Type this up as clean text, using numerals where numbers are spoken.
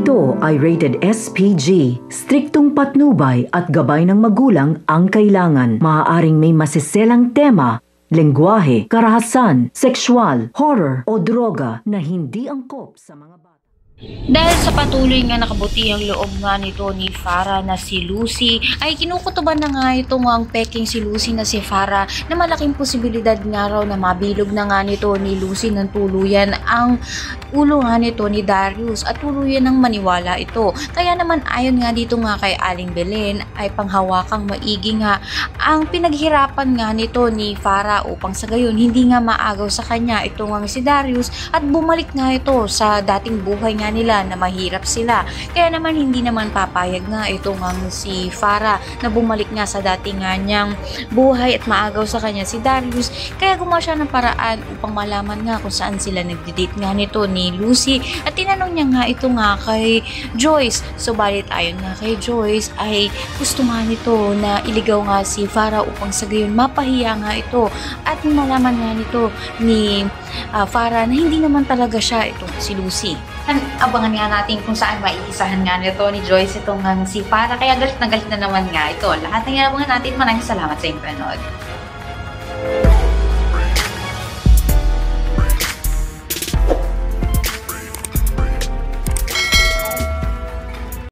Ito ay rated SPG. Striktong patnubay at gabay ng magulang ang kailangan. Maaaring may masiselang tema, lengguwahe, karahasan, sexual, horror o droga na hindi angkop sa mga bata. Dahil sa patuloy nga nakabutihang loob nga nito ni Farah na si Lucy, ay kinukutuban na nga ito nga ang peking si Lucy na si Farah na malaking posibilidad nga raw na mabilog na nga nito ni Lucy ng tuluyan ang ulo nga nito ni Darius at tuluyan ng maniwala ito. Kaya naman ayon nga dito nga kay Aling Belen ay panghawakang maigi nga ang pinaghirapan nga nito ni Farah upang sa gayon hindi nga maagaw sa kanya ito nga si Darius at bumalik nga ito sa dating buhay nga nila na mahirap sila. Kaya naman hindi naman papayag nga ito nga si Farah na bumalik nga sa dating nga niyang buhay at maagaw sa kanya si Darius. Kaya gumawa siya ng paraan upang malaman nga kung saan sila nagdidate nga nito ni Lucy at tinanong niya nga ito nga kay Joyce. Subalit ayon nga kay Joyce ay gusto nga nito na iligaw nga si Farah upang sa gayon mapahiya nga ito at malaman nga nito ni Farah na hindi naman talaga siya itong si Lucy. Abangan nga natin kung saan maiisahan nga nito ni Joyce itong si Farah. Kaya galit na naman nga ito. Lahat ng abangan natin. Maraming salamat sa inyong panood.